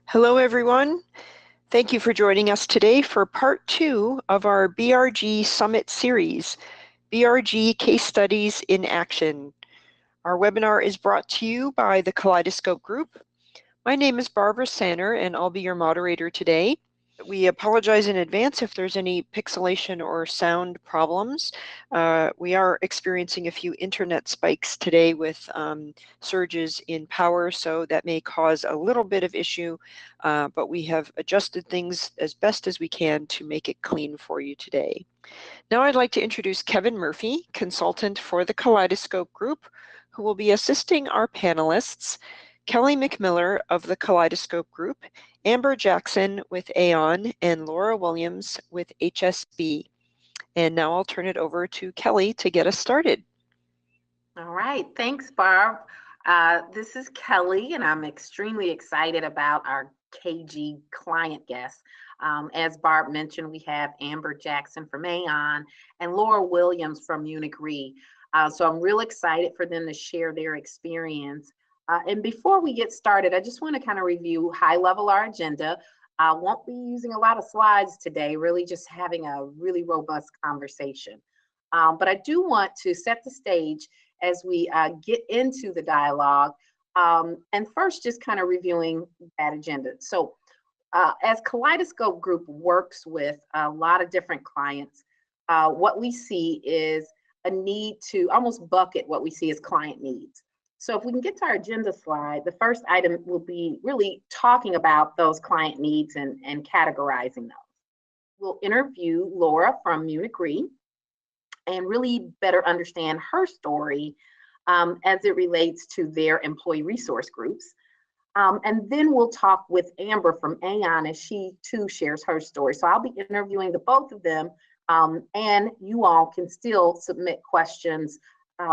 Hello, everyone. Thank you for joining us today for part 2 of our BRG Summit series, BRG Case Studies in Action. Our webinar is brought to you by the Kaleidoscope Group. My name is Barbara Sanner, and I'll be your moderator today. We apologize in advance if there's any pixelation or sound problems. We are experiencing a few internet spikes today with surges in power, so that may cause a little bit of issue, but we have adjusted things as best as we can to make it clean for you today. Now I'd like to introduce Kevin Murphy, consultant for the Kaleidoscope Group, who will be assisting our panelists, Kelly McMiller of the Kaleidoscope Group, Amber Jackson with Aon, and Laura Williams with HSB. And now I'll turn it over to Kelly to get us started. All right, thanks, Barb. This is Kelly, and I'm extremely excited about our KG client guests. As Barb mentioned, we have Amber Jackson from Aon and Laura Williams from Munich Re. So I'm real excited for them to share their experience. And before we get started, I just want to kind of review high level our agenda. I won't be using a lot of slides today, really just having a really robust conversation. But I do want to set the stage as we get into the dialogue. And first, just kind of reviewing that agenda. So as Kaleidoscope Group works with a lot of different clients, what we see is a need to almost bucket what we see as client needs. So if we can get to our agenda slide, the first item will be really talking about those client needs and categorizing those. We'll interview Laura from Munich Re and really better understand her story as it relates to their employee resource groups. And then we'll talk with Amber from Aon as she too shares her story. So I'll be interviewing the both of them, and you all can still submit questions,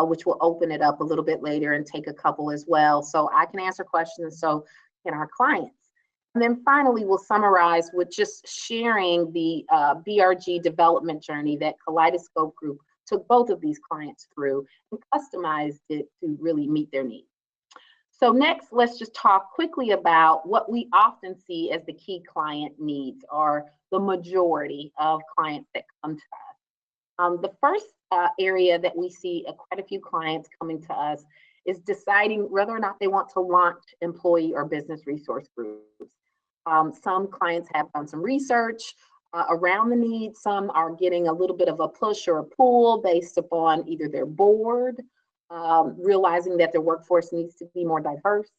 which will open it up a little bit later and take a couple as well. So I can answer questions, so can our clients. And then finally, we'll summarize with just sharing the BRG development journey that Kaleidoscope Group took both of these clients through and customized it to really meet their needs. So next, let's just talk quickly about what we often see as the key client needs, or the majority of clients that come to us. The first area that we see quite a few clients coming to us is deciding whether or not they want to launch employee or business resource groups. Some clients have done some research around the need. Some are getting a little bit of a push or a pull based upon either their board, realizing that their workforce needs to be more diverse.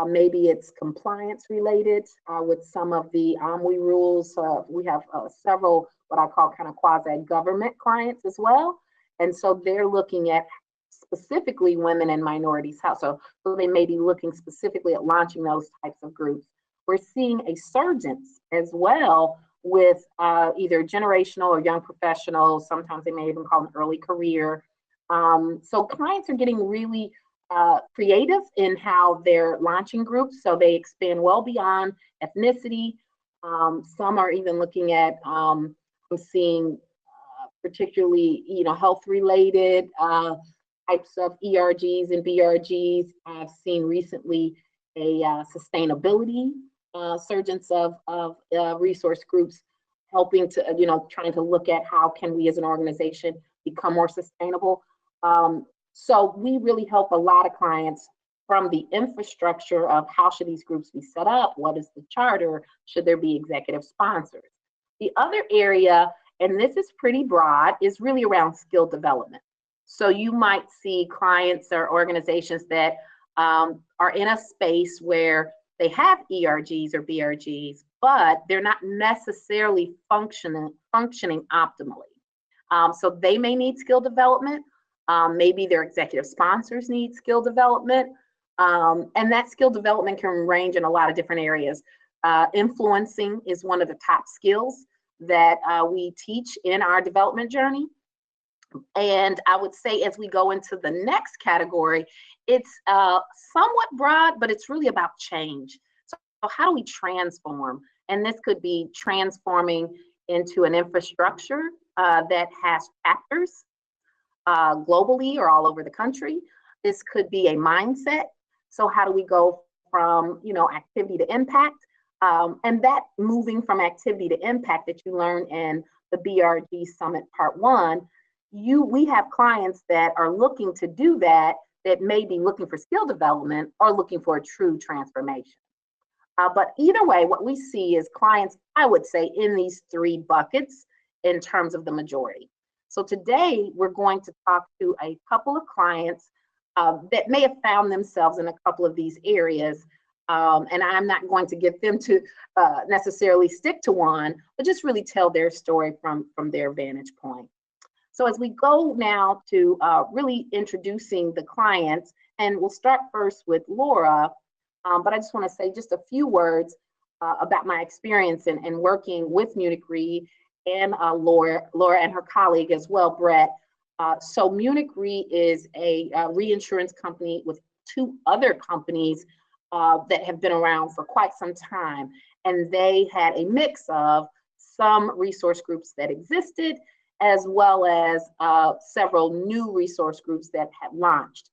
Maybe it's compliance related with some of the OMWI rules. We have several what I call kind of quasi-government clients as well. And so they're looking at specifically women and minorities households. So they may be looking specifically at launching those types of groups. We're seeing a surgence as well with either generational or young professionals. Sometimes they may even call them early career. So clients are getting really creative in how they're launching groups. So they expand well beyond ethnicity. Some are even looking at, I'm seeing particularly, health related types of ERGs and BRGs. I've seen recently a sustainability surgence of resource groups helping to, trying to look at how can we as an organization become more sustainable. So we really help a lot of clients from the infrastructure of how should these groups be set up, what is the charter, should there be executive sponsors. The other area, and this is pretty broad, is really around skill development. So you might see clients or organizations that are in a space where they have ERGs or BRGs, but they're not necessarily functioning optimally. So they may need skill development. Maybe their executive sponsors need skill development. And that skill development can range in a lot of different areas. Influencing is one of the top skills that we teach in our development journey. And I would say as we go into the next category, it's somewhat broad, but it's really about change. So how do we transform? And this could be transforming into an infrastructure that has chapters globally or all over the country. This could be a mindset. So how do we go from, activity to impact? And that moving from activity to impact that you learn in the BRG Summit Part 1, we have clients that are looking to do that may be looking for skill development or looking for a true transformation. But either way, what we see is clients, I would say, in these three buckets in terms of the majority. So today, we're going to talk to a couple of clients that may have found themselves in a couple of these areas. And I'm not going to get them to necessarily stick to one, but just really tell their story from their vantage point. So as we go now to really introducing the clients, and we'll start first with Laura, but I just want to say just a few words about my experience in working with Munich Re and Laura and her colleague as well, Brett. So Munich Re is a reinsurance company with two other companies that have been around for quite some time. And they had a mix of some resource groups that existed, as well as several new resource groups that had launched.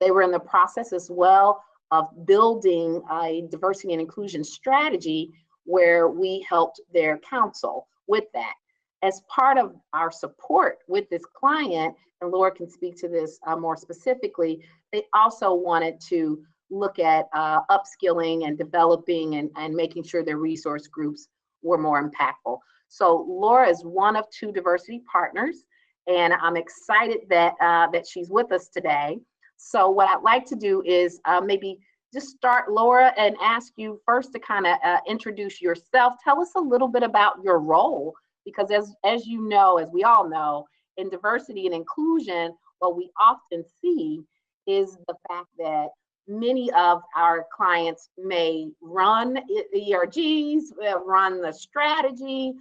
They were in the process as well of building a diversity and inclusion strategy where we helped their counsel with that. As part of our support with this client, and Laura can speak to this more specifically, they also wanted to look at upskilling and developing and making sure their resource groups were more impactful. So Laura is one of two diversity partners, and I'm excited that she's with us today. So what I'd like to do is maybe just start, Laura, and ask you first to kind of introduce yourself. Tell us a little bit about your role, because as you know, as we all know, in diversity and inclusion, what we often see is the fact that many of our clients may run BRGs, run the strategy.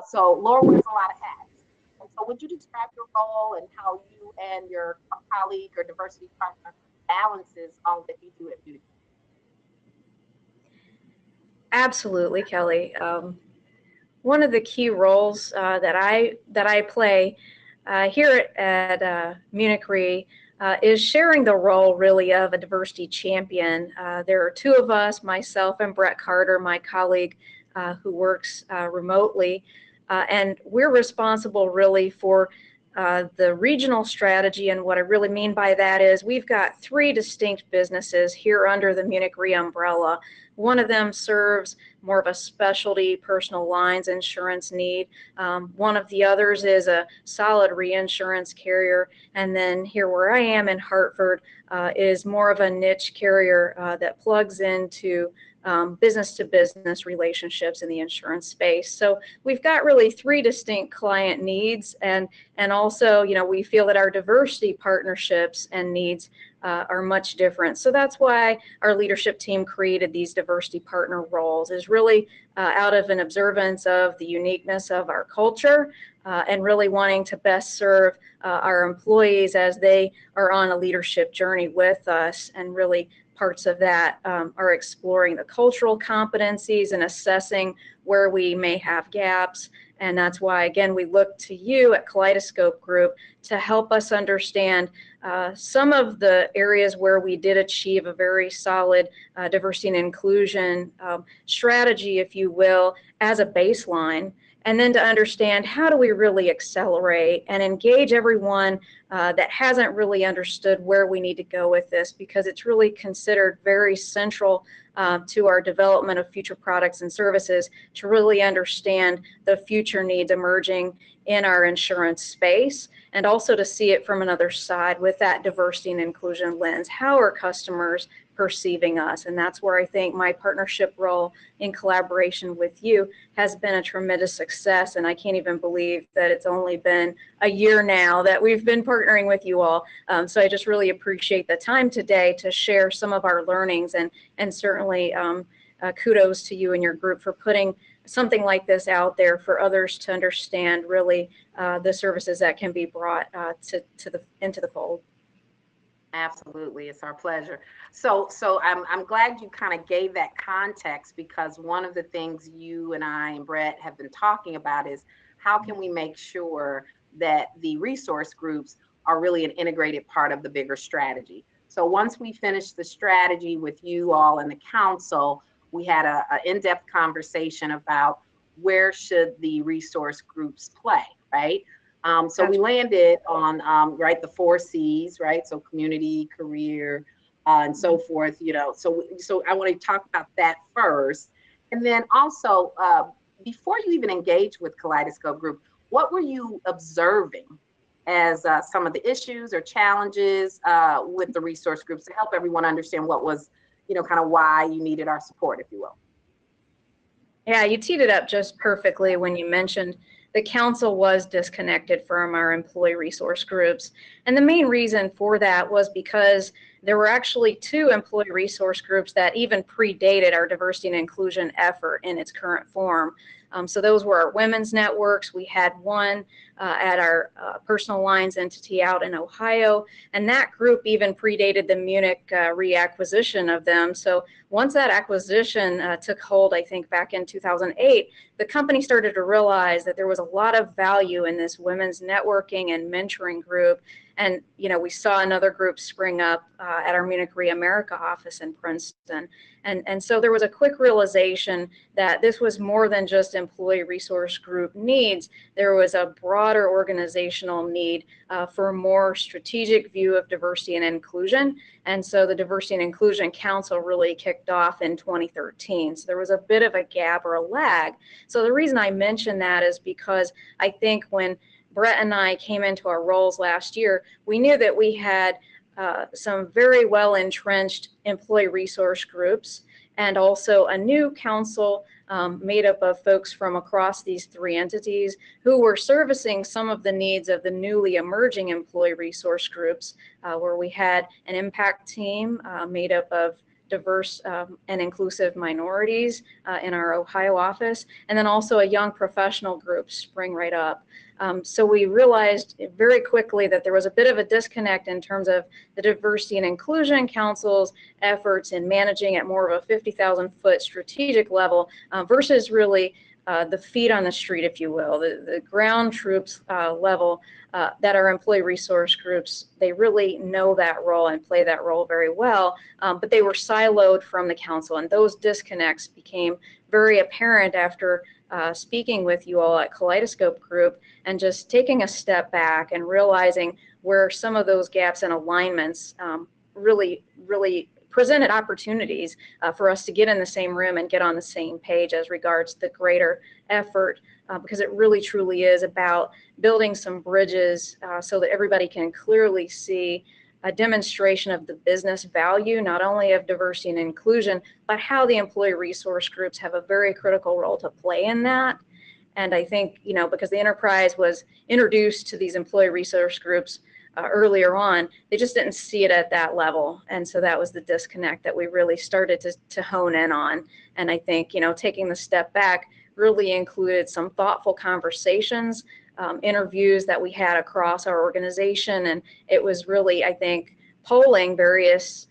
So Laura wears a lot of hats. And so would you describe your role and how you and your colleague or diversity partner balances all that you do at Munich? Absolutely, Kelly. One of the key roles that I play here at Munich Re is sharing the role really of a diversity champion. There are two of us, myself and Brett Carter, my colleague who works remotely, and we're responsible really for the regional strategy. And what I really mean by that is we've got three distinct businesses here under the Munich Re umbrella. One of them serves more of a specialty personal lines insurance need. One of the others is a solid reinsurance carrier. And then here where I am in Hartford is more of a niche carrier that plugs into business-to-business relationships in the insurance space. So we've got really three distinct client needs, and also, you know, we feel that our diversity partnerships and needs are much different. So that's why our leadership team created these diversity partner roles, is really out of an observance of the uniqueness of our culture and really wanting to best serve our employees as they are on a leadership journey with us. And really parts of that are exploring the cultural competencies and assessing where we may have gaps. And that's why, again, we look to you at Kaleidoscope Group to help us understand some of the areas where we did achieve a very solid diversity and inclusion strategy, if you will, as a baseline. And then to understand how do we really accelerate and engage everyone that hasn't really understood where we need to go with this, because it's really considered very central to our development of future products and services to really understand the future needs emerging in our insurance space, and also to see it from another side with that diversity and inclusion lens. How are customers perceiving us? And that's where I think my partnership role in collaboration with you has been a tremendous success. And I can't even believe that it's only been a year now that we've been partnering with you all. So I just really appreciate the time today to share some of our learnings, and certainly kudos to you and your group for putting something like this out there for others to understand really the services that can be brought into the fold. Absolutely, it's our pleasure. So I'm glad you kind of gave that context, because one of the things you and I and Brett have been talking about is how can we make sure that the resource groups are really an integrated part of the bigger strategy. So once we finish the strategy with you all and the council, we had a in-depth conversation about where should the resource groups play, right? So we landed on, right, the 4 C's, right? So community, career, and so forth, you know. So I want to talk about that first. And then also, before you even engage with Kaleidoscope Group, what were you observing as some of the issues or challenges with the resource groups to help everyone understand what was, you know, kind of why you needed our support, if you will? Yeah, you teed it up just perfectly when you mentioned the council was disconnected from our employee resource groups. And the main reason for that was because there were actually 2 employee resource groups that even predated our diversity and inclusion effort in its current form. So those were our women's networks. We had one at our personal lines entity out in Ohio, and that group even predated the Munich reacquisition of them. So once that acquisition took hold, I think back in 2008, the company started to realize that there was a lot of value in this women's networking and mentoring group. And, you know, we saw another group spring up at our Munich Re America office in Princeton. And so there was a quick realization that this was more than just employee resource group needs. There was a broader organizational need for a more strategic view of diversity and inclusion. And so the Diversity and Inclusion Council really kicked off in 2013. So there was a bit of a gap or a lag. So the reason I mention that is because I think when Brett and I came into our roles last year, we knew that we had some very well entrenched employee resource groups and also a new council made up of folks from across these 3 entities who were servicing some of the needs of the newly emerging employee resource groups, where we had an impact team made up of diverse and inclusive minorities in our Ohio office, and then also a young professional group spring right up. So we realized very quickly that there was a bit of a disconnect in terms of the Diversity and Inclusion Council's efforts in managing at more of a 50,000-foot strategic level versus really the feet on the street, if you will, the ground troops level that our employee resource groups, they really know that role and play that role very well, but they were siloed from the council, and those disconnects became very apparent after speaking with you all at Kaleidoscope Group and just taking a step back and realizing where some of those gaps and alignments really presented opportunities for us to get in the same room and get on the same page as regards the greater effort, because it really truly is about building some bridges so that everybody can clearly see a demonstration of the business value, not only of diversity and inclusion, but how the employee resource groups have a very critical role to play in that. And I think, you know, because the enterprise was introduced to these employee resource groups earlier on, they just didn't see it at that level. And so that was the disconnect that we really started to hone in on. And I think, you know, taking the step back really included some thoughtful conversations, interviews that we had across our organization. And it was really, I think, polling various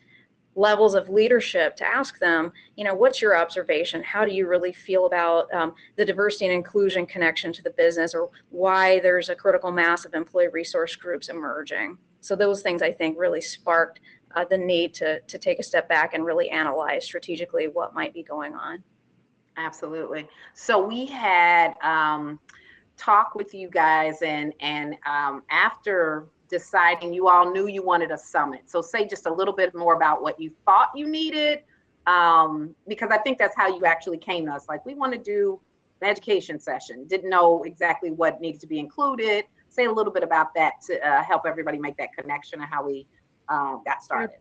levels of leadership to ask them, you know, what's your observation? How do you really feel about the diversity and inclusion connection to the business, or why there's a critical mass of employee resource groups emerging? So those things, I think, really sparked the need to take a step back and really analyze strategically what might be going on. Absolutely. So we had talk with you guys, and after deciding, you all knew you wanted a summit. So say just a little bit more about what you thought you needed, because I think that's how you actually came to us. Like, we want to do an education session. Didn't know exactly what needs to be included. Say a little bit about that to help everybody make that connection and how we got started.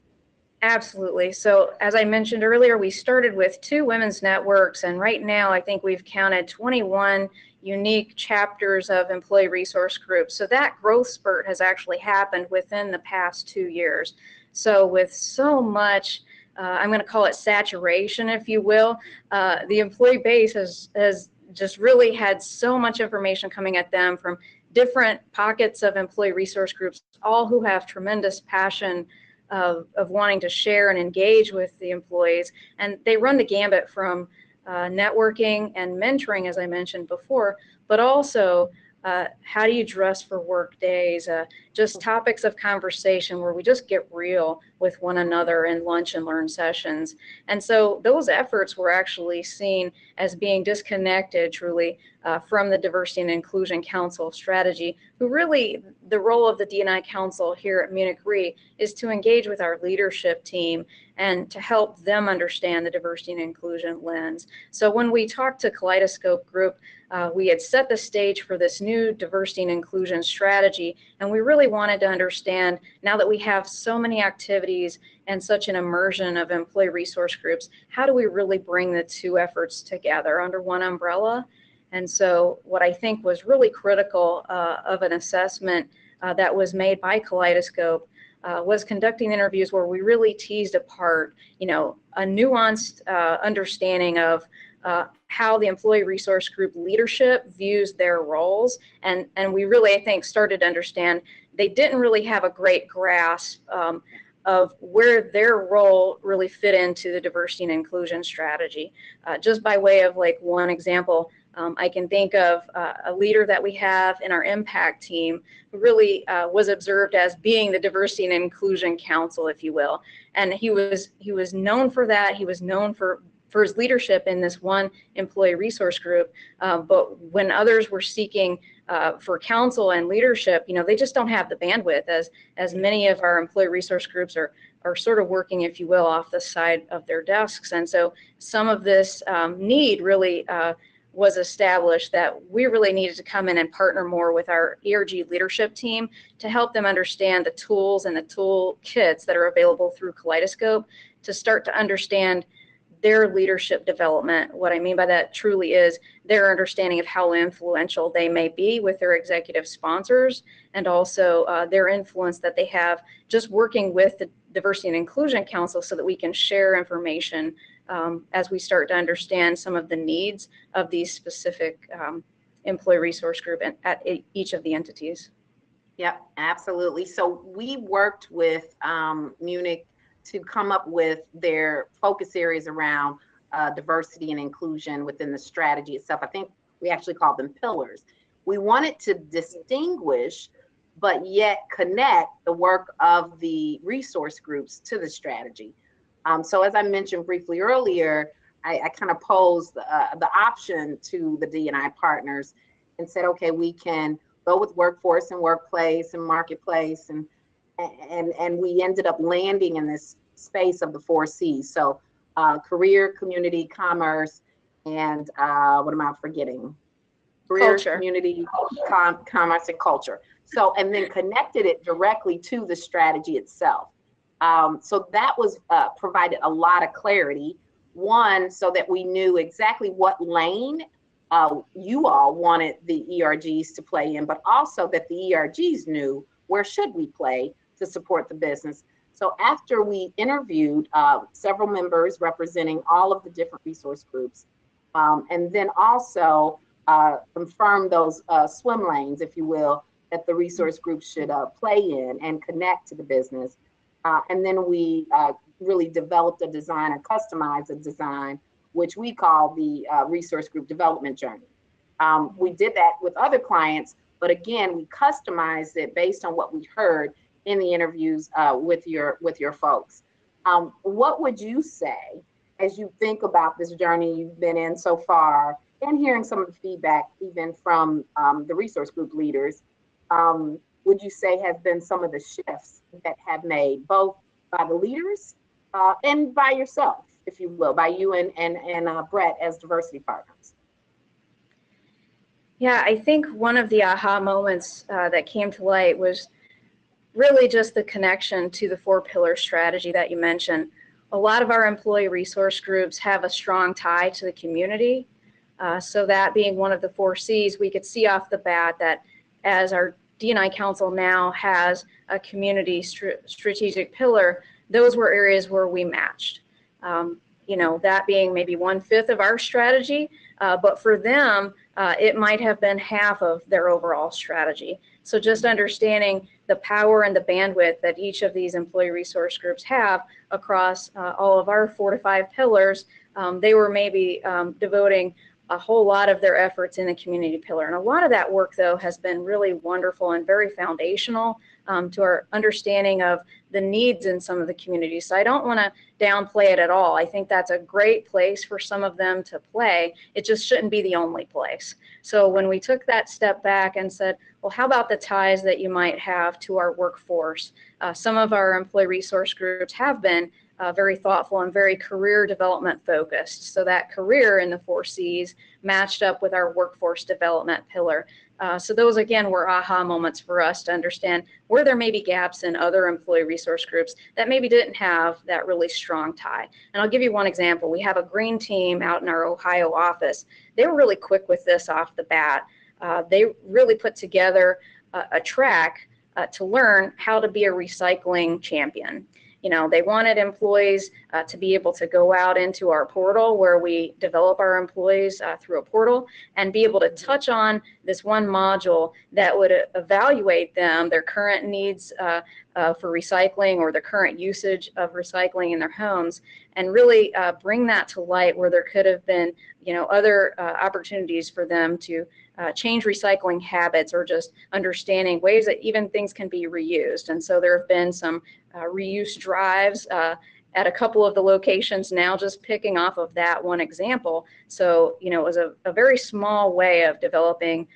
Absolutely. So as I mentioned earlier, we started with 2 women's networks, and right now I think we've counted 21 unique chapters of employee resource groups. So that growth spurt has actually happened within the past 2 years. So with so much, I'm going to call it saturation, if you will, the employee base has just really had so much information coming at them from different pockets of employee resource groups, all who have tremendous passion of wanting to share and engage with the employees. And they run the gambit from networking and mentoring, as I mentioned before, but also how do you dress for work days, just topics of conversation where we just get real with one another in lunch and learn sessions. And so those efforts were actually seen as being disconnected truly from the Diversity and Inclusion Council strategy, who really, the role of the D&I Council here at Munich Re is to engage with our leadership team and to help them understand the diversity and inclusion lens. So when we talked to Kaleidoscope Group, we had set the stage for this new diversity and inclusion strategy, and we really wanted to understand, now that we have so many activities and such an immersion of employee resource groups, how do we really bring the two efforts together under one umbrella? And so what I think was really critical of an assessment that was made by Kaleidoscope was conducting interviews where we really teased apart, a nuanced understanding of how the employee resource group leadership views their roles. And we really, I think, started to understand they didn't really have a great grasp of where their role really fit into the diversity and inclusion strategy. Just by way of like one example, I can think of a leader that we have in our impact team who really was observed as being the diversity and inclusion counsel, if you will. And he was known for that. He was known for his leadership in this one employee resource group. But when others were seeking for counsel and leadership, they just don't have the bandwidth, as many of our employee resource groups are sort of working, if you will, off the side of their desks. And so some of this need really was established that we really needed to come in and partner more with our BRG leadership team to help them understand the tools and the tool kits that are available through Kaleidoscope to start to understand their leadership development. What I mean by that truly is their understanding of how influential they may be with their executive sponsors, and also their influence that they have just working with the Diversity and Inclusion Council, so that we can share information as we start to understand some of the needs of these specific employee resource group at each of the entities. Yep, absolutely. So we worked with Munich to come up with their focus areas around diversity and inclusion within the strategy itself. I think we actually called them pillars. We wanted to distinguish, but yet connect the work of the resource groups to the strategy. So as I mentioned briefly earlier, I kind of posed the option to the D&I partners and said, okay, we can go with workforce and workplace and marketplace, and we ended up landing in this space of the 4 C's. So career, community, commerce, and what am I forgetting? Career, culture. Community, commerce, and culture. So, and then connected it directly to the strategy itself. So that was provided a lot of clarity. One, so that we knew exactly what lane you all wanted the ERGs to play in, but also that the ERGs knew where should we play to support the business. So after we interviewed several members representing all of the different resource groups, and then also confirmed those swim lanes, if you will, that the resource groups should play in and connect to the business. And then we really developed a design or customized a design, which we call the resource group development journey. We did that with other clients, but again, we customized it based on what we heard in the interviews with your folks. What would you say as you think about this journey you've been in so far, and hearing some of the feedback even from the resource group leaders, would you say have been some of the shifts that have made both by the leaders and by yourself, if you will, by you and Brett as diversity partners? Yeah, I think one of the aha moments that came to light was really just the connection to the 4-pillar strategy that you mentioned. A lot of our employee resource groups have a strong tie to the community. So that being one of the 4 C's, we could see off the bat that as our D&I Council now has a community strategic pillar, those were areas where we matched. That being maybe 1/5 of our strategy, but for them, it might have been half of their overall strategy. So just understanding the power and the bandwidth that each of these employee resource groups have across all of our 4 to 5 pillars, they were maybe devoting a whole lot of their efforts in the community pillar. And a lot of that work, though, has been really wonderful and very foundational to our understanding of the needs in some of the communities. So I don't want to downplay it at all. I think that's a great place for some of them to play. It just shouldn't be the only place. So when we took that step back and said, well, how about the ties that you might have to our workforce? Some of our employee resource groups have been very thoughtful and very career development focused. So that career in the 4 C's matched up with our workforce development pillar. So those, again, were aha moments for us to understand where there may be gaps in other employee resource groups that maybe didn't have that really strong tie. And I'll give you one example. We have a green team out in our Ohio office. They were really quick with this off the bat. They really put together a track to learn how to be a recycling champion. You know, they wanted employees to be able to go out into our portal where we develop our employees through a portal and be able to touch on this one module that would evaluate them, their current needs for recycling or their current usage of recycling in their homes, and really bring that to light where there could have been, you know, other opportunities for them to change recycling habits or just understanding ways that even things can be reused. And so there have been some reuse drives at a couple of the locations now, just picking off of that one example. So, you know, it was a very small way of developing,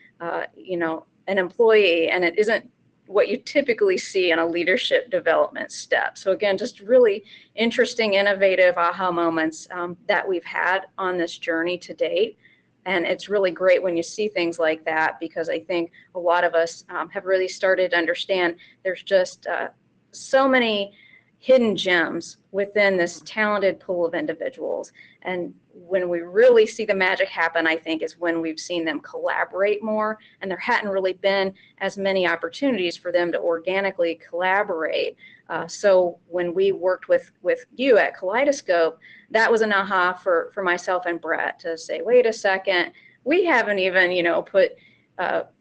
you know, an employee, and it isn't what you typically see in a leadership development step. So again, just really interesting, innovative aha moments that we've had on this journey to date. And it's really great when you see things like that, because I think a lot of us have really started to understand there's just so many hidden gems within this talented pool of individuals. And when we really see the magic happen, I think, is when we've seen them collaborate more, and there hadn't really been as many opportunities for them to organically collaborate. So when we worked with you at Kaleidoscope, that was an aha for myself and Brett to say, wait a second, we haven't even, you know, put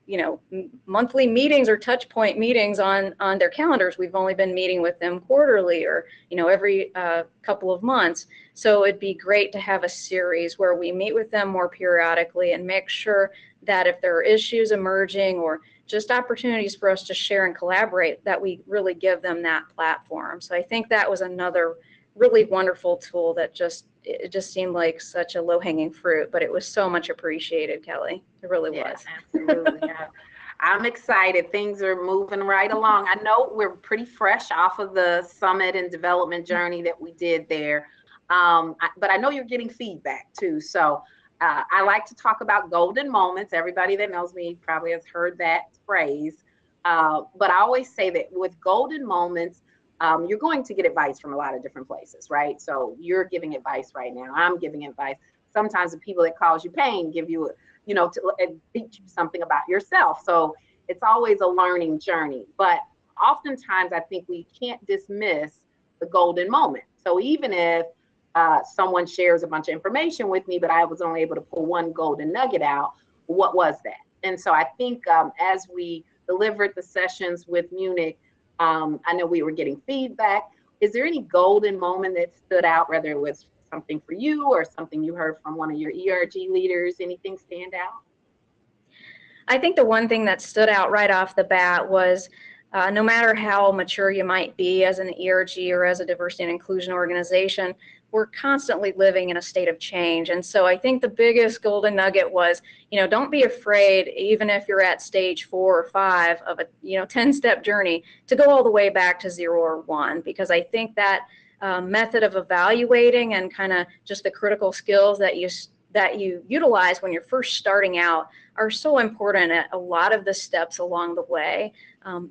you know, monthly meetings or touch point meetings on their calendars. We've only been meeting with them quarterly or, you know, every couple of months. So it'd be great to have a series where we meet with them more periodically and make sure that if there are issues emerging or just opportunities for us to share and collaborate, that we really give them that platform. So I think that was another really wonderful tool that it just seemed like such a low-hanging fruit, but it was so much appreciated, Kelly. It really was. Absolutely. Yeah. I'm excited. Things are moving right along. I know we're pretty fresh off of the summit and development journey that we did there, but I know you're getting feedback too. So I like to talk about golden moments. Everybody that knows me probably has heard that phrase, but I always say that with golden moments, you're going to get advice from a lot of different places, right? So you're giving advice right now. I'm giving advice. Sometimes the people that cause you pain give you, you know, to teach you something about yourself. So it's always a learning journey. But oftentimes I think we can't dismiss the golden moment. So even if someone shares a bunch of information with me, but I was only able to pull one golden nugget out, what was that? And so I think as we delivered the sessions with Munich, I know we were getting feedback. Is there any golden moment that stood out, whether it was something for you or something you heard from one of your ERG leaders? Anything stand out? I think the one thing that stood out right off the bat was no matter how mature you might be as an ERG or as a diversity and inclusion organization, we're constantly living in a state of change. And so I think the biggest golden nugget was, you know, don't be afraid, even if you're at stage 4 or 5 of a, you know, 10-step journey, to go all the way back to 0 or 1, because I think that method of evaluating and kind of just the critical skills that you utilize when you're first starting out are so important at a lot of the steps along the way.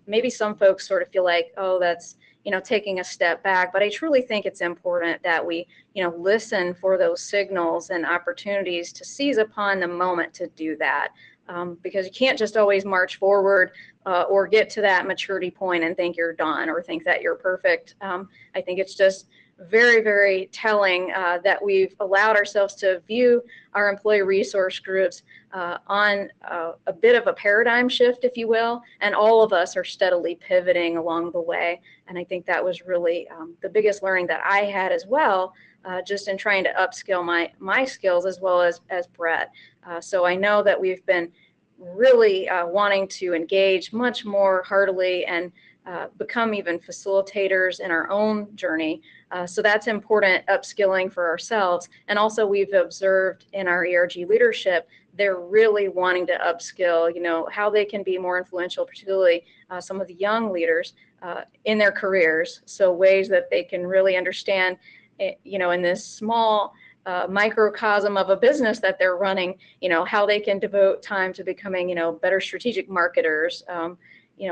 Maybe some folks sort of feel like, oh, that's, you know, taking a step back, but I truly think it's important that we, you know, listen for those signals and opportunities to seize upon the moment to do that. Because you can't just always march forward or get to that maturity point and think you're done or think that you're perfect. I think it's just very, very telling that we've allowed ourselves to view our employee resource groups on a bit of a paradigm shift, if you will, and all of us are steadily pivoting along the way. And I think that was really the biggest learning that I had as well, just in trying to upskill my skills as well as Brett. So I know that we've been really wanting to engage much more heartily and become even facilitators in our own journey. So that's important upskilling for ourselves. And also we've observed in our ERG leadership, they're really wanting to upskill, how they can be more influential, particularly some of the young leaders in their careers. So ways that they can really understand, in this small microcosm of a business that they're running, how they can devote time to becoming, better strategic marketers,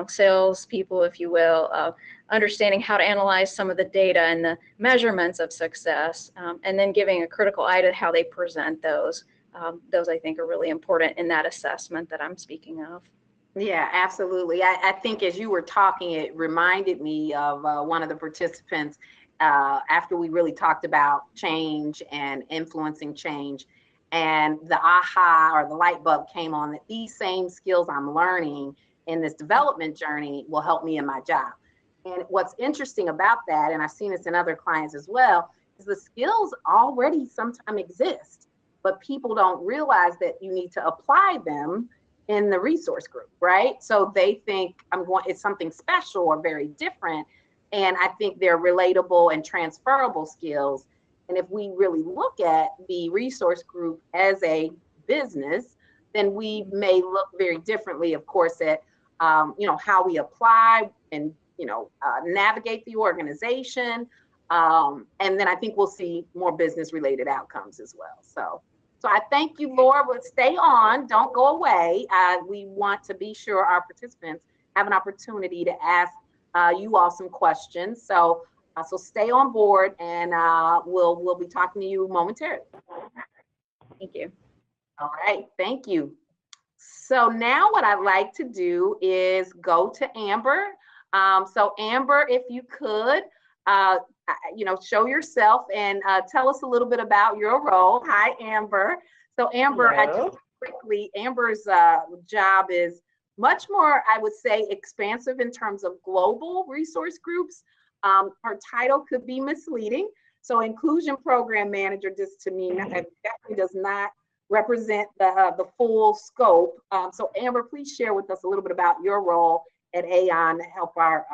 sales people, if you will, understanding how to analyze some of the data and the measurements of success, and then giving a critical eye to how they present those. Those I think are really important in that assessment that I'm speaking of. Yeah, absolutely. I think as you were talking, it reminded me of one of the participants after we really talked about change and influencing change, and the aha or the light bulb came on that these same skills I'm learning in this development journey will help me in my job. And what's interesting about that, and I've seen this in other clients as well, is the skills already sometimes exist, but people don't realize that you need to apply them in the resource group, right? So they think it's something special or very different. And I think they're relatable and transferable skills. And if we really look at the resource group as a business, then we may look very differently, of course, at how we apply and navigate the organization. And then I think we'll see more business related outcomes as well. So I thank you, Laura, but stay on, don't go away. We want to be sure our participants have an opportunity to ask you all some questions. So stay on board, and we'll be talking to you momentarily. Thank you. All right, thank you. So now what I'd like to do is go to Amber. So Amber, if you could, show yourself and tell us a little bit about your role. Hi, Amber. So Amber, Amber's job is much more, I would say, expansive in terms of global resource groups. Her title could be misleading. So inclusion program manager, just to me, definitely does not represent the full scope. So Amber, please share with us a little bit about your role at Aon to help our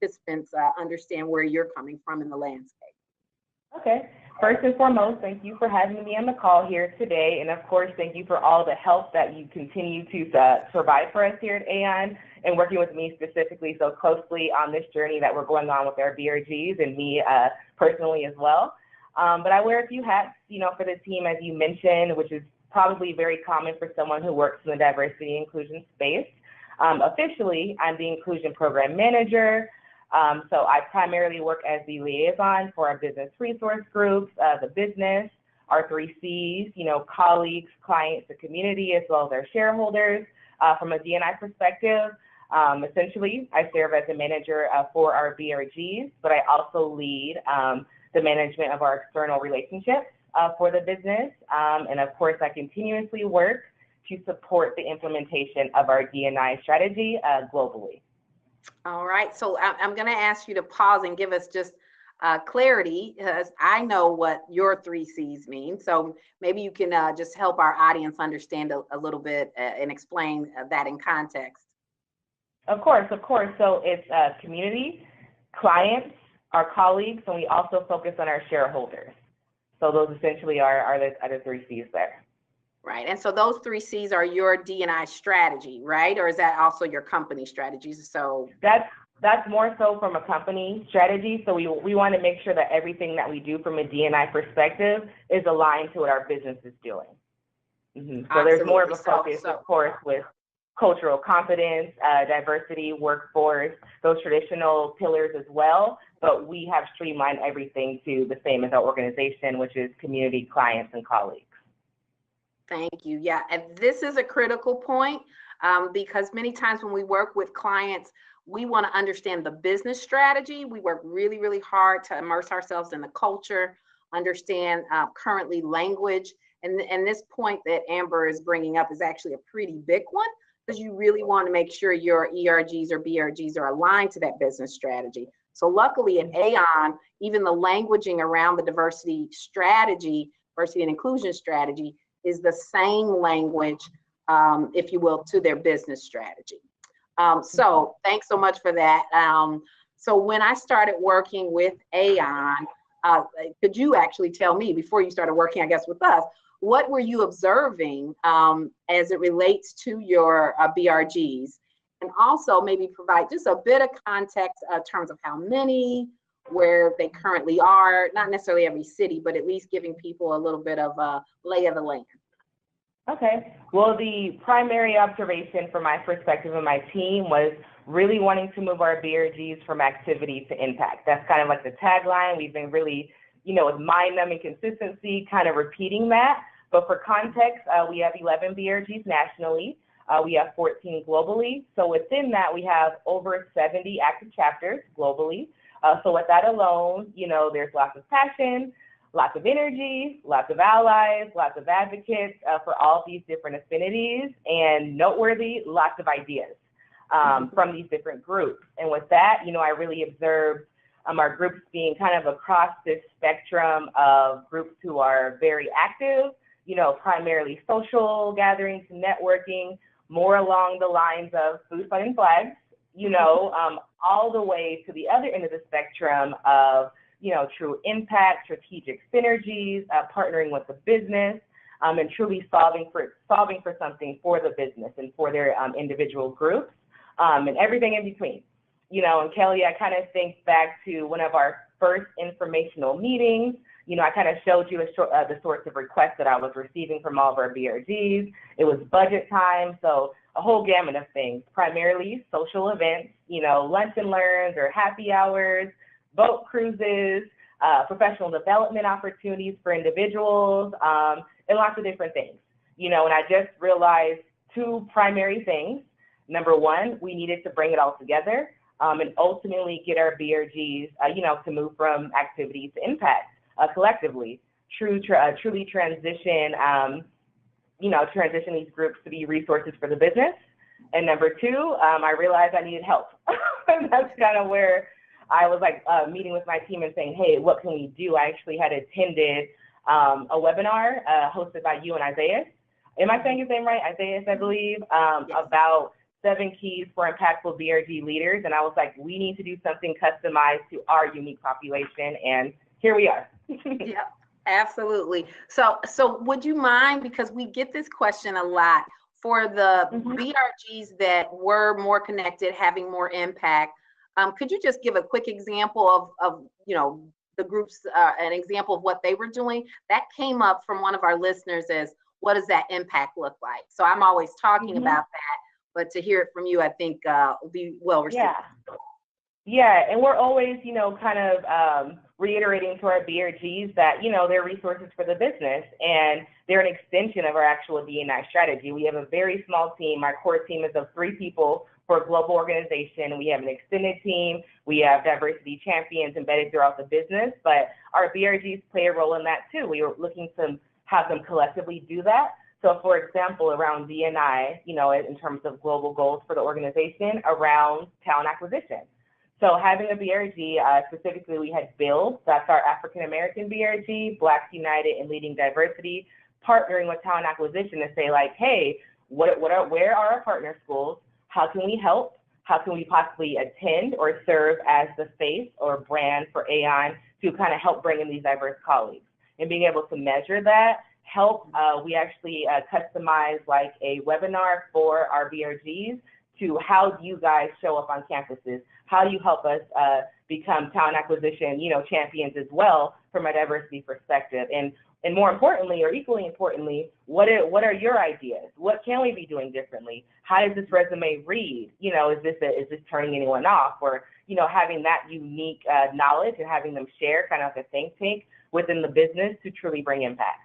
participants understand where you're coming from in the landscape. Okay. First and foremost, thank you for having me on the call here today. And of course, thank you for all the help that you continue to provide for us here at Aon and working with me specifically so closely on this journey that we're going on with our BRGs and me personally as well. But I wear a few hats, for the team, as you mentioned, which is probably very common for someone who works in the diversity and inclusion space. Officially, I'm the inclusion program manager. So I primarily work as the liaison for our business resource groups, the business, our 3 Cs, colleagues, clients, the community, as well as our shareholders. From a D&I perspective, essentially, I serve as a manager for our BRGs, but I also lead the management of our external relationships for the business. And of course, I continuously work to support the implementation of our D&I strategy globally. All right, so I'm going to ask you to pause and give us just clarity, because I know what your 3 Cs mean. So maybe you can just help our audience understand a little bit and explain that in context. Of course. So it's community, clients, our colleagues, and we also focus on our shareholders. So those essentially are the 3 Cs there. Right, and so those 3 Cs are your D&I strategy, right? Or is that also your company strategies? So that's more so from a company strategy. So we want to make sure that everything that we do from a D&I perspective is aligned to what our business is doing. So there's more of a focus, of course, with cultural competence, diversity, workforce, those traditional pillars as well. But we have streamlined everything to the same as our organization, which is community, clients, and colleagues. Thank you. Yeah, and this is a critical point because many times when we work with clients, we want to understand the business strategy. We work really, really hard to immerse ourselves in the culture, understand currently language. And this point that Amber is bringing up is actually a pretty big one, because you really want to make sure your ERGs or BRGs are aligned to that business strategy. So luckily at Aon, even the languaging around the diversity strategy, diversity and inclusion strategy, is the same language, if you will, to their business strategy. So thanks so much for that. So when I started working with Aon, could you actually tell me, before you started working, I guess, with us, what were you observing as it relates to your BRGs? And also maybe provide just a bit of context in terms of how many, where they currently are, not necessarily every city, but at least giving people a little bit of a lay of the land. Okay. Well, the primary observation from my perspective and my team was really wanting to move our BRGs from activity to impact. That's kind of like the tagline. We've been really, with mind-numbing consistency, kind of repeating that. But for context, we have 11 BRGs nationally. We have 14 globally. So within that, we have over 70 active chapters globally. So with that alone, there's lots of passion, lots of energy, lots of allies, lots of advocates for all these different affinities, and noteworthy, lots of ideas from these different groups. And with that, I really observed our groups being kind of across this spectrum of groups who are very active, primarily social gatherings, networking, more along the lines of food, fun, and flags, all the way to the other end of the spectrum of, true impact, strategic synergies, partnering with the business, and truly solving for something for the business and for their individual groups, and everything in between. And Kelly, I kind of think back to one of our first informational meetings. I kind of showed you the sorts of requests that I was receiving from all of our BRGs. It was budget time, so a whole gamut of things, primarily social events, lunch and learns or happy hours, boat cruises, professional development opportunities for individuals, and lots of different things. And I just realized two primary things. Number one, we needed to bring it all together and ultimately get our BRGs, to move from activity to impact collectively, truly transition, transition these groups to be resources for the business. And number two, I realized I needed help. And that's kind of where I was like meeting with my team and saying, hey, what can we do? I actually had attended a webinar hosted by you and Isaiah. Am I saying his name right? Isaiah, I believe, about 7 keys for impactful BRG leaders. And I was like, we need to do something customized to our unique population. And here we are. Yeah, absolutely. So would you mind, because we get this question a lot, for the BRGs that were more connected, having more impact, could you just give a quick example of the groups, an example of what they were doing? That came up from one of our listeners as, what does that impact look like? So I'm always talking about that, but to hear it from you, I think will be well received. Yeah, and we're always, kind of reiterating to our BRGs that, they're resources for the business and they're an extension of our actual D&I strategy. We have a very small team. Our core team is of 3 people for a global organization. We have an extended team. We have diversity champions embedded throughout the business, but our BRGs play a role in that too. We are looking to have them collectively do that. So for example, around D&I, in terms of global goals for the organization, around talent acquisition. So having a BRG, specifically we had BUILD, that's our African-American BRG, Blacks United in Leading Diversity, partnering with talent acquisition to say like, hey, where are our partner schools? How can we help? How can we possibly attend or serve as the face or brand for Aon to kind of help bring in these diverse colleagues? And being able to measure that, we actually customized like a webinar for our BRGs to how do you guys show up on campuses? How do you help us become talent acquisition, champions as well from a diversity perspective? And more importantly, or equally importantly, what are your ideas? What can we be doing differently? How does this resume read? Is this turning anyone off? Or, having that unique knowledge and having them share kind of like a think tank within the business to truly bring impact.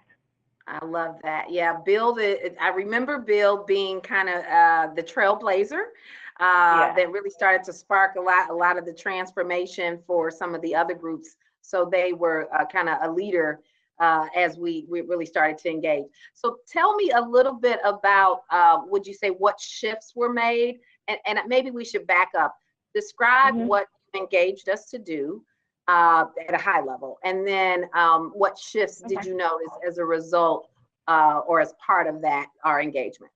I love that. Yeah, BUILD, I remember BUILD being kind of the trailblazer that really started to spark a lot of the transformation for some of the other groups. So they were kind of a leader as we really started to engage. So tell me a little bit about, would you say what shifts were made? And maybe we should back up. Describe what engaged us to do at a high level? And then what shifts did you notice as a result or as part of that, our engagement?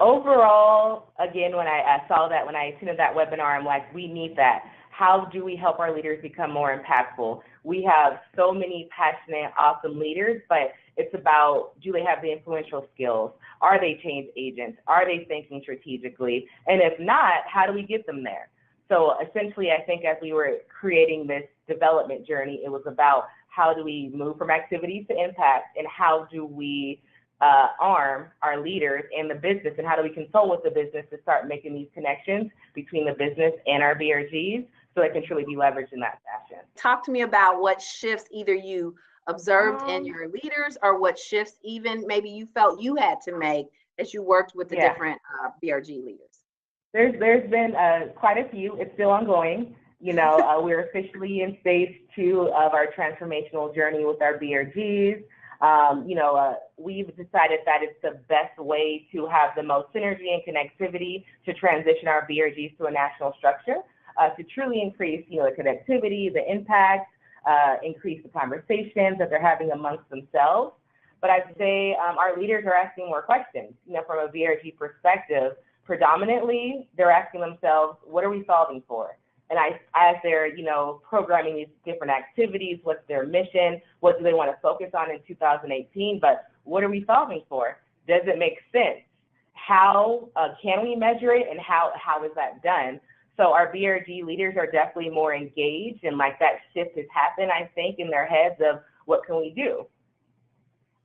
Overall, again, when I saw that, when I attended that webinar, I'm like, we need that. How do we help our leaders become more impactful? We have so many passionate, awesome leaders, but it's about, do they have the influential skills? Are they change agents? Are they thinking strategically? And if not, how do we get them there? So essentially, I think as we were creating this development journey, it was about how do we move from activities to impact, and how do we arm our leaders and the business, and how do we consult with the business to start making these connections between the business and our BRGs so they can truly be leveraged in that fashion. Talk to me about what shifts either you observed in your leaders, or what shifts even maybe you felt you had to make as you worked with the different BRG leaders. There's been quite a few. It's still ongoing. We're officially in phase 2 of our transformational journey with our BRGs. We've decided that it's the best way to have the most synergy and connectivity to transition our BRGs to a national structure, to truly increase, the connectivity, the impact, increase the conversations that they're having amongst themselves. But I'd say our leaders are asking more questions. From a BRG perspective, predominantly they're asking themselves, what are we solving for? And as they're, programming these different activities, what's their mission? What do they want to focus on in 2018? But what are we solving for? Does it make sense? How can we measure it, and how is that done? So our BRG leaders are definitely more engaged, and like that shift has happened, I think, in their heads of what can we do?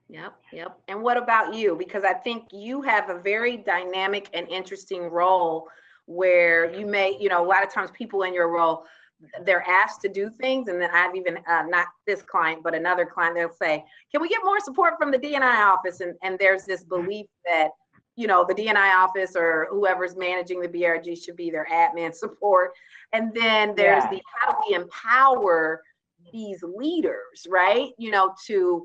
Yep. And what about you? Because I think you have a very dynamic and interesting role where you may, a lot of times people in your role, they're asked to do things. And then I've even, not this client, but another client, they'll say, can we get more support from the D&I office? And there's this belief that, the D&I office or whoever's managing the BRG should be their admin support. And then there's the, how do we empower these leaders, right? To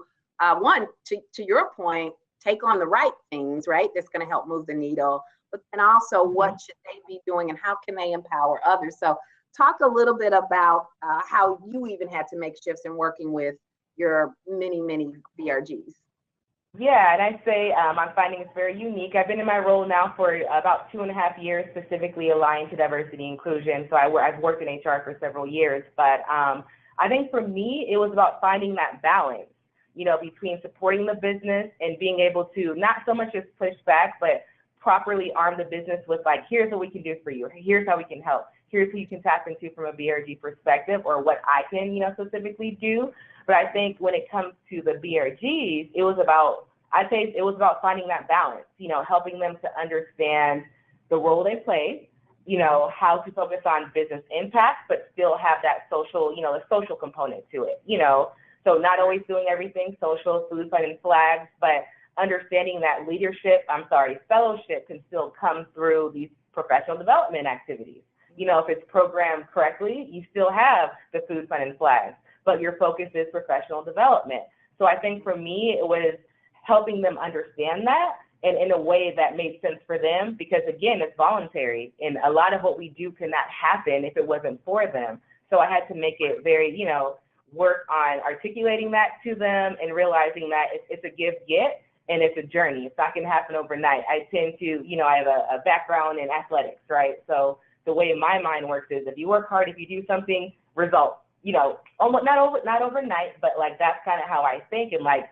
one, to your point, take on the right things, right? That's going to help move the needle. But then also, what should they be doing, and how can they empower others? So talk a little bit about how you even had to make shifts in working with your many BRGs. Yeah, and I'd say I'm finding it's very unique. I've been in my role now for about 2.5 years, specifically aligned to diversity and inclusion. So I've worked in HR for several years, but I think for me, it was about finding that balance, between supporting the business and being able to not so much as push back, but properly arm the business with like, here's what we can do for you. Here's how we can help. Here's who you can tap into from a BRG perspective, or what I can, specifically do. But I think when it comes to the BRGs, I'd say it was about finding that balance, helping them to understand the role they play, how to focus on business impact, but still have that social, the social component to it, So not always doing everything social, food, fun, and flags, but understanding that fellowship can still come through these professional development activities. If it's programmed correctly, you still have the food, fun, and flags, but your focus is professional development. So I think for me, it was helping them understand that, and in a way that made sense for them, because again, it's voluntary, and a lot of what we do could not happen if it wasn't for them. So I had to make it very, work on articulating that to them and realizing that it's a give-get, and it's a journey. It's not going to happen overnight. I tend to, I have a background in athletics, right? So the way my mind works is, if you work hard, if you do something, results, almost not overnight, but like that's kind of how I think. And like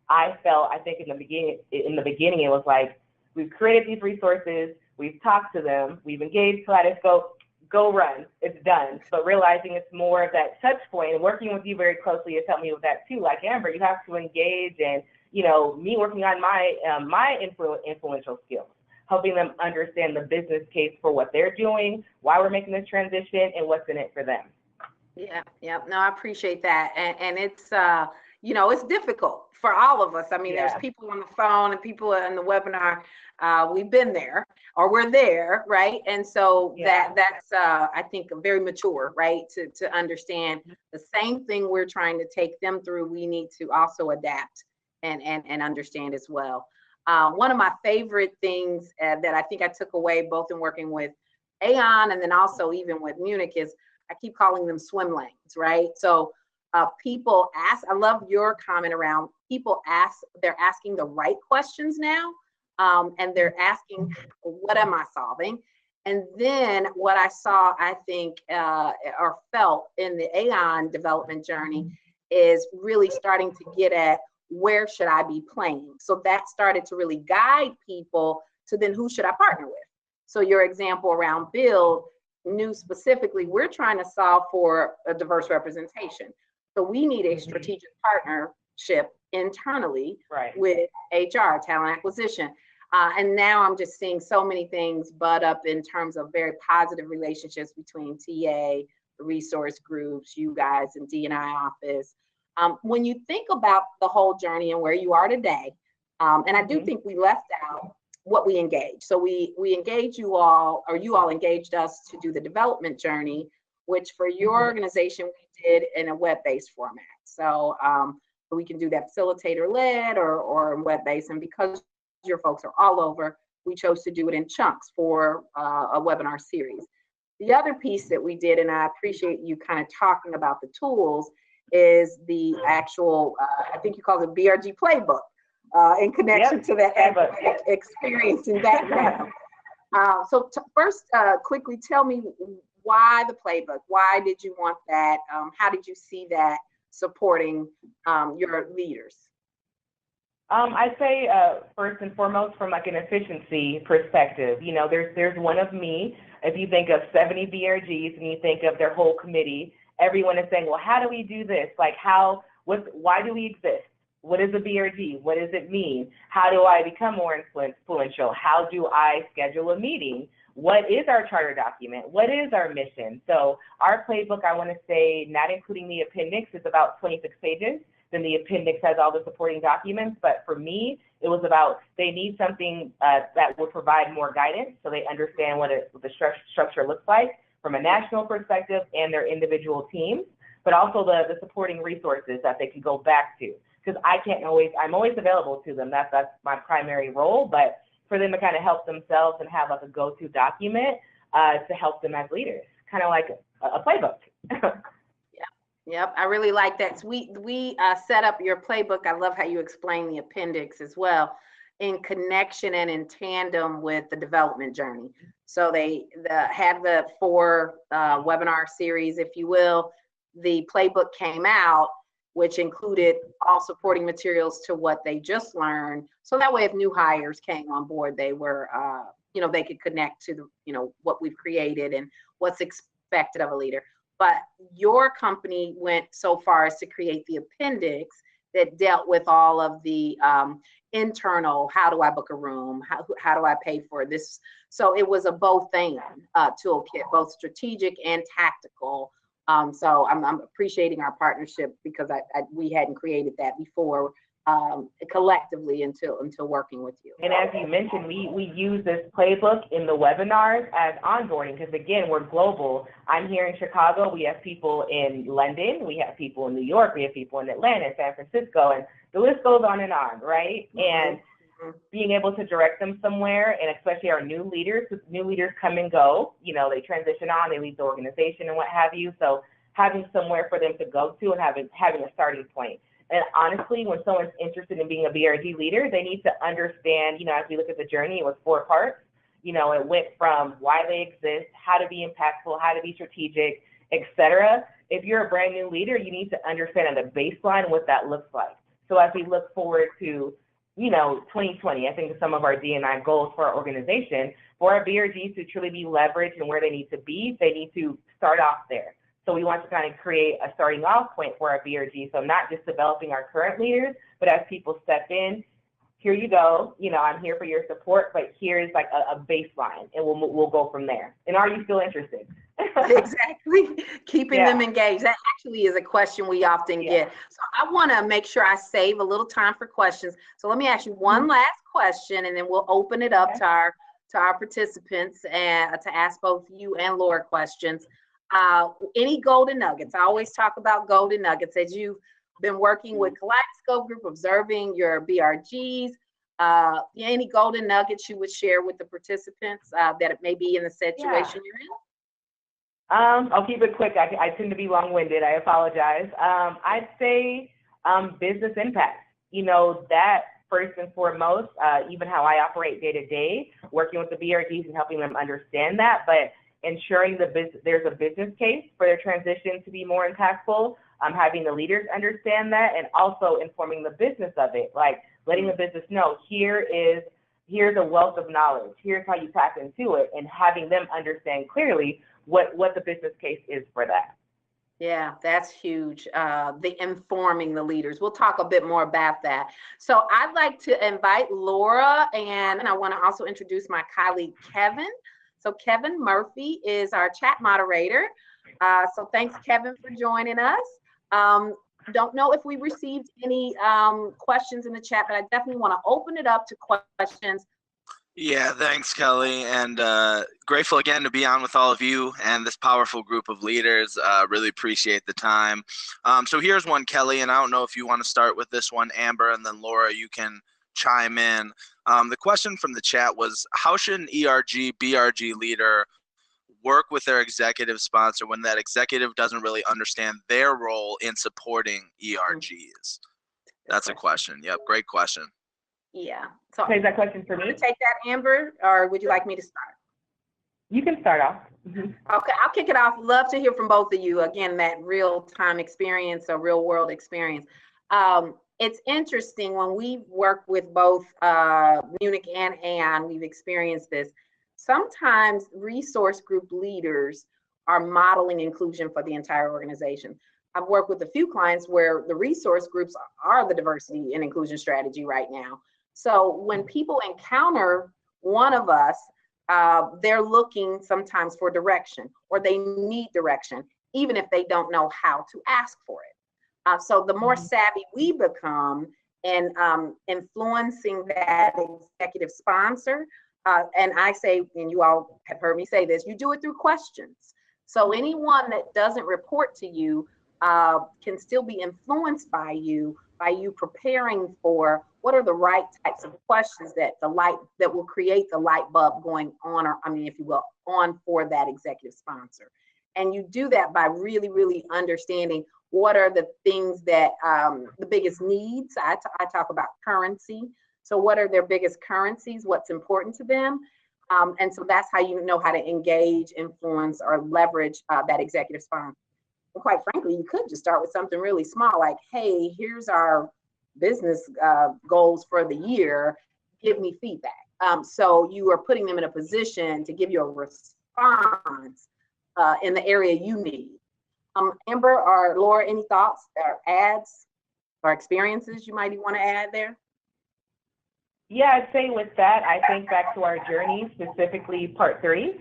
I think in the beginning, it was like, we've created these resources, we've talked to them, we've engaged Kaleidoscope, go run, it's done. But realizing it's more of that touch point, and working with you very closely has helped me with that too. Like Amber, you have to engage, and me working on my influential skills, helping them understand the business case for what they're doing, why we're making this transition, and what's in it for them. Yeah. No, I appreciate that. And it's, it's difficult for all of us. I mean, there's people on the phone and people in the webinar. We've been there, or we're there, right? And so that's, I think, very mature, right? To understand the same thing we're trying to take them through, we need to also adapt and understand as well. One of my favorite things that I think I took away both in working with Aon, and then also even with Munich is, I keep calling them swim lanes, right? So people ask, I love your comment around people they're asking the right questions now. And they're asking, what am I solving? And then what I saw, I think, or felt in the Aon development journey is really starting to get at, where should I be playing? So that started to really guide people to then who should I partner with? So your example around Build knew specifically, we're trying to solve for a diverse representation. So we need a strategic partnership internally with HR, talent acquisition. And now I'm just seeing so many things bud up in terms of very positive relationships between TA, the resource groups, you guys, and D&I office. When you think about the whole journey and where you are today, and I do think we left out what we engaged. So we engaged you all, or you all engaged us to do the development journey, which for your organization, we did in a web-based format. So we can do that facilitator-led or web-based. And because your folks are all over, we chose to do it in chunks for a webinar series. The other piece that we did, and I appreciate you kind of talking about the tools, is the actual, I think you call it BRG playbook in connection to that experience and background. So first, quickly tell me why the playbook? Why did you want that? How did you see that supporting your leaders? I'd say first and foremost, from like an efficiency perspective, you know, there's one of me. If you think of 70 BRGs and you think of their whole committee, everyone is saying, well, how do we do this? Like why do we exist? What is a BRG? What does it mean? How do I become more influential? How do I schedule a meeting? What is our charter document? What is our mission? So our playbook, I want to say, not including the appendix, is about 26 pages. Then the appendix has all the supporting documents. But for me, it was about, they need something that will provide more guidance so they understand what the structure looks like from a national perspective and their individual teams, but also the supporting resources that they can go back to. Because I'm always available to them. That's my primary role, but for them to kind of help themselves and have like a go-to document to help them as leaders, kind of like a playbook. Yep, I really like that. So we set up your playbook. I love how you explain the appendix as well, in connection and in tandem with the development journey. So they have the 4 webinar series, if you will. The playbook came out, which included all supporting materials to what they just learned. So that way, if new hires came on board, they were, they could connect to what we've created and what's expected of a leader. But your company went so far as to create the appendix that dealt with all of the internal, how do I book a room? How do I pay for this? So it was a both and toolkit, both strategic and tactical. So I'm appreciating our partnership because we hadn't created that before collectively until working with you. And as you mentioned, we use this playbook in the webinars as onboarding because, again, we're global. I'm here in Chicago. We have people in London. We have people in New York. We have people in Atlanta, San Francisco, and the list goes on, right? And being able to direct them somewhere, and especially our new leaders, because new leaders come and go, they transition on, they leave the organization and what have you. So having somewhere for them to go to and having a starting point. And honestly, when someone's interested in being a BRG leader, they need to understand, as we look at the journey, it was 4 parts. It went from why they exist, how to be impactful, how to be strategic, etc. If you're a brand new leader, you need to understand at a baseline what that looks like. So as we look forward to 2020, I think some of our D&I goals for our organization, for our BRGs to truly be leveraged and where they need to be, they need to start off there. So we want to kind of create a starting off point for our BRG. So not just developing our current leaders, but as people step in, here you go, I'm here for your support, but here's like a baseline and we'll go from there. And are you still interested? Exactly. Keeping them engaged. That actually is a question we often get. So I want to make sure I save a little time for questions. So let me ask you one last question and then we'll open it up to our participants and to ask both you and Laura questions. Any golden nuggets? I always talk about golden nuggets as you've been working with Kaleidoscope Group, observing your BRGs. Any golden nuggets you would share with the participants that it may be in the situation you're in? I'll keep it quick. I tend to be long-winded. I apologize. I'd say business impact. You know, that first and foremost, even how I operate day to day, working with the BRGs and helping them understand that, but ensuring there's a business case for their transition to be more impactful, having the leaders understand that, and also informing the business of it, like letting the business know here's a wealth of knowledge, here's how you tap into it, and having them understand clearly what the business case is for that. Yeah, that's huge. The informing the leaders. We'll talk a bit more about that. So I'd like to invite Laura, and I want to also introduce my colleague, Kevin. So Kevin Murphy is our chat moderator. So thanks, Kevin, for joining us. Don't know if we received any questions in the chat, but I definitely want to open it up to questions. Yeah, thanks, Kelly, and grateful again to be on with all of you and this powerful group of leaders. Really appreciate the time. So here's one, Kelly, and I don't know if you want to start with this one, Amber, and then Laura, you can chime in. The question from the chat was, how should an ERG, BRG leader work with their executive sponsor when that executive doesn't really understand their role in supporting ERGs? That's a question. Yep, great question. Yeah. So is that question for me? Take that, Amber, or would you like me to start? You can start off. Okay, I'll kick it off. Love to hear from both of you. Again, that real-time experience, a real-world experience. It's interesting when we work with both Munich and Aon, we've experienced this. Sometimes resource group leaders are modeling inclusion for the entire organization. I've worked with a few clients where the resource groups are the diversity and inclusion strategy right now. So when people encounter one of us, they're looking sometimes for direction, or they need direction, even if they don't know how to ask for it. So the more savvy we become in influencing that executive sponsor, and I say, and you all have heard me say this, you do it through questions. So anyone that doesn't report to you can still be influenced by you preparing for what are the right types of questions that will create the light bulb going on, or if you will, on for that executive sponsor. And you do that by really, really understanding what are the things that the biggest needs. I talk about currency. So what are their biggest currencies? What's important to them? And so that's how you know how to engage, influence, or leverage that executive sponsor. And quite frankly, you could just start with something really small, like, hey, here's our business goals for the year. Give me feedback. So you are putting them in a position to give you a response in the area you need. Amber or Laura, any thoughts or adds or experiences you might want to add there? Yeah, I'd say with that, I think back to our journey, specifically part 3.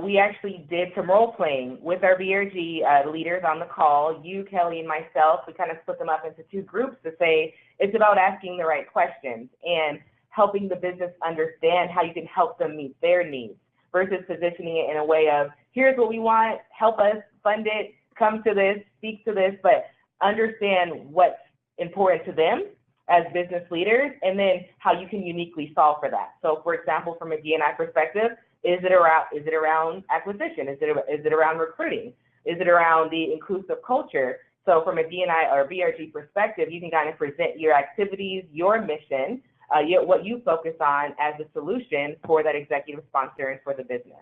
We actually did some role playing with our BRG leaders on the call, you, Kelly, and myself. We kind of split them up into 2 groups to say it's about asking the right questions and helping the business understand how you can help them meet their needs versus positioning it in a way of, here's what we want, help us, fund it, come to this, speak to this, but understand what's important to them as business leaders, and then how you can uniquely solve for that. So for example, from a D&I perspective, is it around acquisition? Is it around recruiting? Is it around the inclusive culture? So from a D&I or BRG perspective, you can kind of present your activities, your mission, what you focus on as a solution for that executive sponsor and for the business.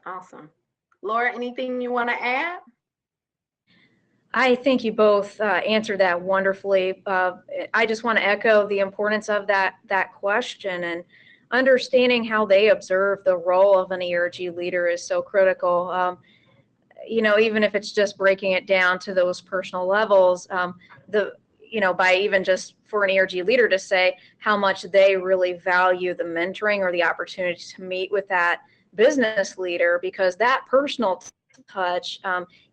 Awesome. Laura, anything you want to add? I think you both answered that wonderfully. I just want to echo the importance of that question, and understanding how they observe the role of an ERG leader is so critical. Even if it's just breaking it down to those personal levels, by even just for an ERG leader to say how much they really value the mentoring or the opportunity to meet with that business leader, because that personal touch,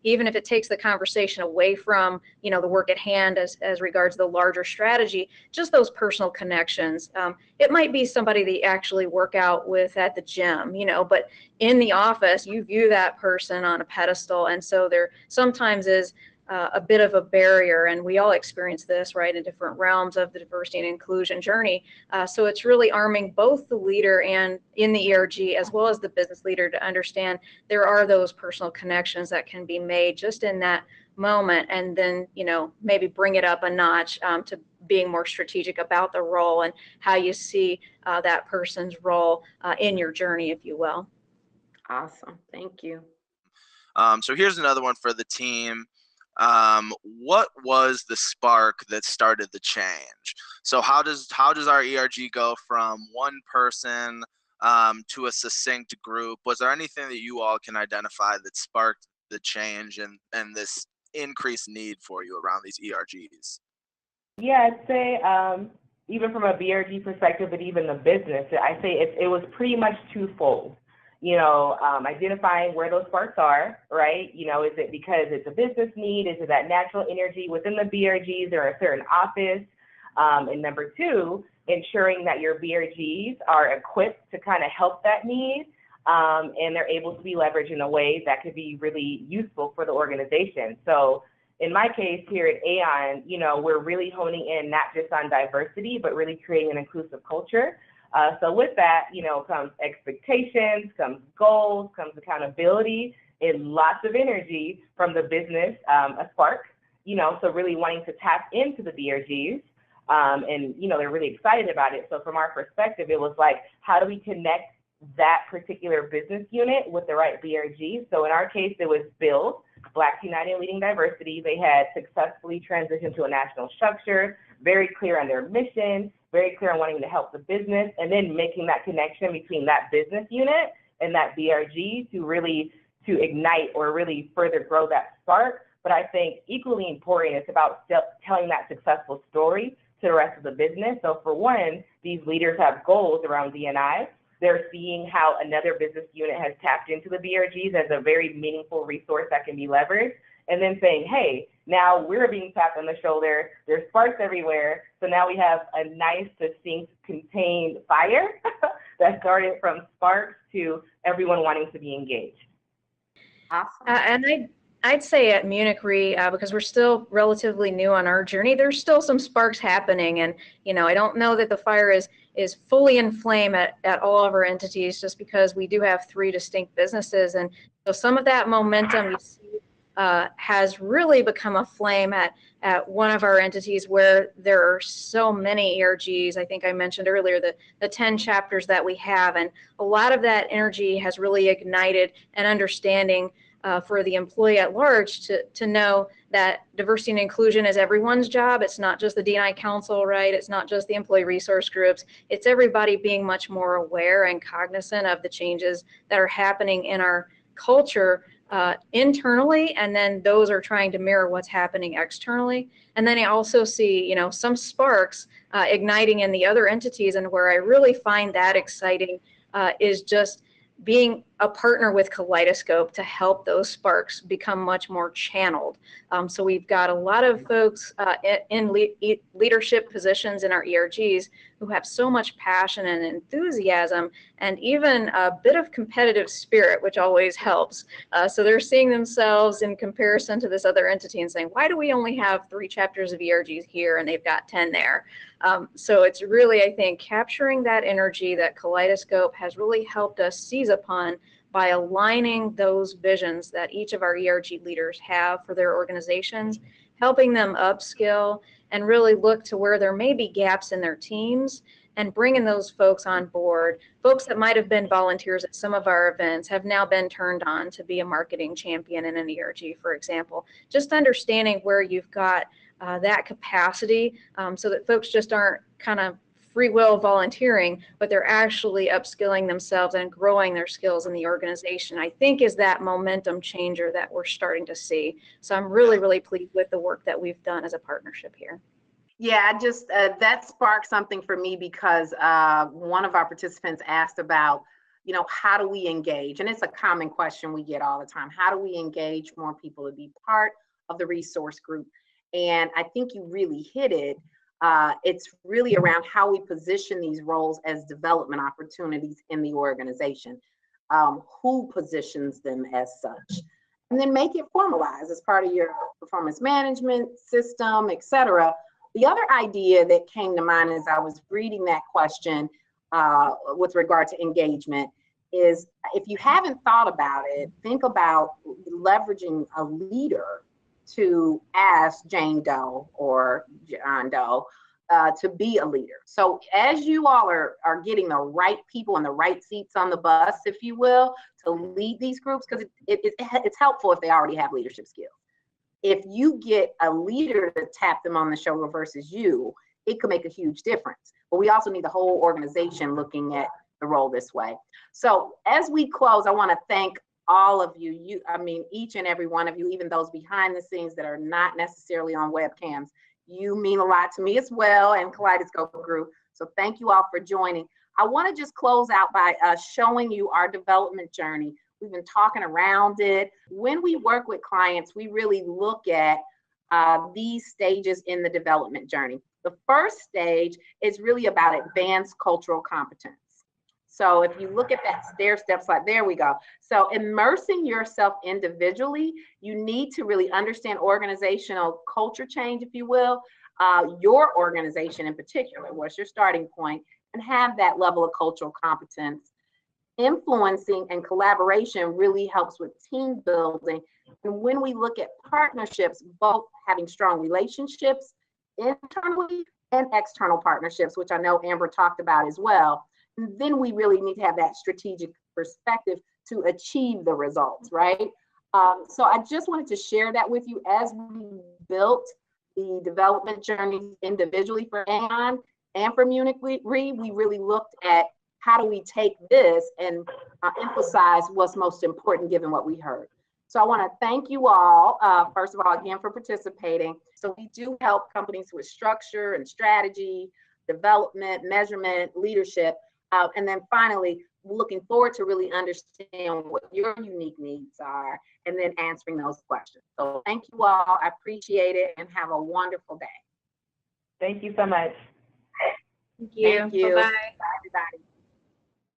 even if it takes the conversation away from the work at hand as regards the larger strategy, just those personal connections. It might be somebody that you actually work out with at the gym, but in the office you view that person on a pedestal, and so there sometimes is a bit of a barrier, and we all experience this, right, in different realms of the diversity and inclusion journey. So it's really arming both the leader and in the ERG as well as the business leader to understand there are those personal connections that can be made just in that moment, and then, you know, maybe bring it up a notch to being more strategic about the role and how you see that person's role in your journey, if you will. Awesome. Thank you. So here's another one for the team. What was the spark that started the change? So how does our ERG go from one person to a succinct group? Was there anything that you all can identify that sparked the change and this increased need for you around these ERGs? Yeah, I'd say even from a BRG perspective, but even the business, I say it was pretty much twofold. You know, identifying where those sparks are, right? You know, is it because it's a business need? Is it that natural energy within the BRGs or a certain office? And number two, ensuring that your BRGs are equipped to kind of help that need, and they're able to be leveraged in a way that could be really useful for the organization. So in my case here at Aon, you know, we're really honing in not just on diversity, but really creating an inclusive culture. So with that, you know, comes expectations, comes goals, comes accountability, and lots of energy from the business, a spark, you know, so really wanting to tap into the BRGs. And, you know, they're really excited about it. So from our perspective, it was like, how do we connect that particular business unit with the right BRG? So in our case, it was BUILD, Blacks United Leading Diversity. They had successfully transitioned to a national structure, very clear on their mission, very clear on wanting to help the business, and then making that connection between that business unit and that BRG to ignite or really further grow that spark. But I think equally important, it's about telling that successful story to the rest of the business. So for one, these leaders have goals around D&I. They're seeing how another business unit has tapped into the BRGs as a very meaningful resource that can be leveraged, and then saying, hey, now we're being tapped on the shoulder, there's sparks everywhere, so now we have a nice, succinct, contained fire that started from sparks to everyone wanting to be engaged. Awesome. And I'd say at Munich Re, because we're still relatively new on our journey, there's still some sparks happening. And, you know, I don't know that the fire is fully in flame at all of our entities, just because we do have 3 distinct businesses. And so some of that momentum you see has really become a flame at one of our entities where there are so many ERGs. I think I mentioned earlier the 10 chapters that we have. And a lot of that energy has really ignited an understanding for the employee at large to know that diversity and inclusion is everyone's job. It's not just the D&I Council, right? It's not just the employee resource groups. It's everybody being much more aware and cognizant of the changes that are happening in our culture internally, and then those are trying to mirror what's happening externally. And then I also see, you know, some sparks igniting in the other entities, and where I really find that exciting is just being a partner with Kaleidoscope to help those sparks become much more channeled. So we've got a lot of folks in leadership positions in our ERGs who have so much passion and enthusiasm, and even a bit of competitive spirit, which always helps. So they're seeing themselves in comparison to this other entity and saying, why do we only have 3 chapters of ERGs here and they've got 10 there? So it's really, I think, capturing that energy that Kaleidoscope has really helped us seize upon by aligning those visions that each of our ERG leaders have for their organizations, helping them upskill and really look to where there may be gaps in their teams, and bringing those folks on board. Folks that might have been volunteers at some of our events have now been turned on to be a marketing champion in an ERG, for example. Just understanding where you've got that capacity so that folks just aren't kind of free will volunteering, but they're actually upskilling themselves and growing their skills in the organization, I think is that momentum changer that we're starting to see. So I'm really, really pleased with the work that we've done as a partnership here. Yeah, I just that sparked something for me because one of our participants asked about, you know, how do we engage? And it's a common question we get all the time. How do we engage more people to be part of the resource group? And I think you really hit it. It's really around how we position these roles as development opportunities in the organization. Who positions them as such? and then make it formalized as part of your performance management system, et cetera. The other idea that came to mind as I was reading that question with regard to engagement is, if you haven't thought about it, think about leveraging a leader to ask Jane Doe or John Doe to be a leader. So as you all are getting the right people in the right seats on the bus, if you will, to lead these groups, because it's helpful if they already have leadership skills. If you get a leader to tap them on the shoulder versus you, it could make a huge difference. But we also need the whole organization looking at the role this way. So as we close, I want to thank all of you. I mean, each and every one of you, even those behind the scenes that are not necessarily on webcams. You mean a lot to me as well, and Kaleidoscope Group. So thank you all for joining. I want to just close out by showing you our development journey. We've been talking around it. When we work with clients, we really look at these stages in the development journey. The first stage is really about advanced cultural competence. So if you look at that stair step slide, there we go. So immersing yourself individually, you need to really understand organizational culture change, if you will, your organization in particular, what's your starting point, and have that level of cultural competence. Influencing and collaboration really helps with team building. And when we look at partnerships, both having strong relationships internally and external partnerships, which I know Amber talked about as well, and then we really need to have that strategic perspective to achieve the results, right? So I just wanted to share that with you. As we built the development journey individually for Aon and for Munich Re, we really looked at how do we take this and emphasize what's most important given what we heard. So I want to thank you all, first of all, again, for participating. So we do help companies with structure and strategy, development, measurement, leadership. And then finally, looking forward to really understand what your unique needs are and then answering those questions. So thank you all. I appreciate it and have a wonderful day. Thank you so much. Thank you. Thank you. Bye-bye. Bye, everybody.